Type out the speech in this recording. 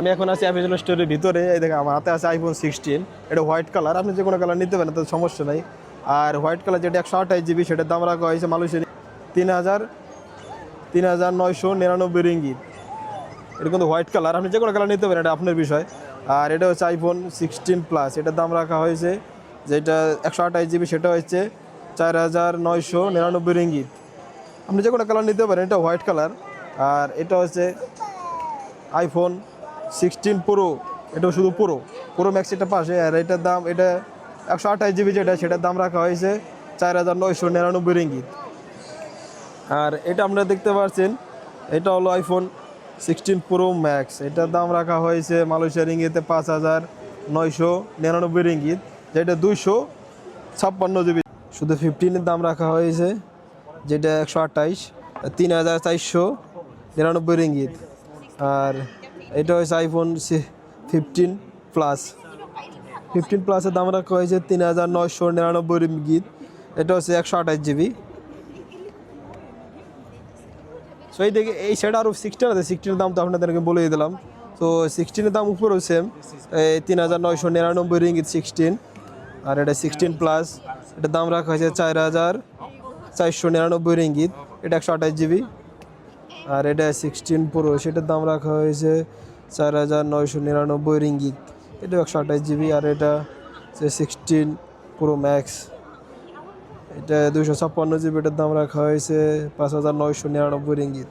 আমি এখন আছি অ্যাপেল স্টোরের ভিতরে। এই দেখেন আমার হাতে আছে আইফোন 16। এটা হোয়াইট কালার, আপনি যে কোনো কালার নিতে পারেন, তাতে সমস্যা নাই। আর হোয়াইট কালার যেটা 128 GB, সেটার দাম রাখা হয়েছে মালয়েশিয়ার 3,999 রিঙ্গিত। এটা কিন্তু হোয়াইট কালার, আপনি যে কোনো কালার নিতে পারেন, এটা আপনার বিষয়। আর এটা হচ্ছে আইফোন 16 প্লাস, এটার দাম রাখা হয়েছে যেটা 128 GB, সেটা হচ্ছে 4,999 রিঙ্গিত। আপনি যে কোনো কালার নিতে পারেন, এটা হোয়াইট কালার। আর এটা হচ্ছে আইফোন 16 প্রো, এটা শুধু প্রো, প্রো ম্যাক্স এটা পাশে। আর এটার দাম, এটা 128 GB যেটা, সেটার দাম রাখা হয়েছে 4,999 রিঙ্গিত। আর এটা আপনারা দেখতে পাচ্ছেন, এটা হলো আইফোন 16 প্রো ম্যাক্স, এটার দাম রাখা হয়েছে মালয়েশিয়া রিঙ্গিতে 5,999 রিঙ্গিত, যেটা 256 GB। শুধু 15-এর দাম রাখা হয়েছে যেটা 128, 3,499 রিঙ্গিত। আর এটা হচ্ছে আইফোন 15 প্লাস, 15 প্লাসের দাম রাখা হয়েছে 3,999 রিঙ্গিত, এটা হচ্ছে 128 GB। সো এই দেখে এই সেট আরও 16 আছে, 16-এর দাম তো আপনাদেরকে বলে দিলাম। তো 16-এর দাম উপরেও সেম, 3,999 রিঙ্গিত 16। আর এটা 16 প্লাস, এটার দাম রাখা হয়েছে 4,499 রিঙ্গিত, এটা 128 GB। আর এটা 16 প্রো, সেটার দাম রাখা হয়েছে 4,999 রিঙ্গিত, এটা 128 GB। আর এটা 16 প্রো ম্যাক্স, এটা 256 GB, এটার দাম রাখা হয়েছে 5,999 রিঙ্গিত।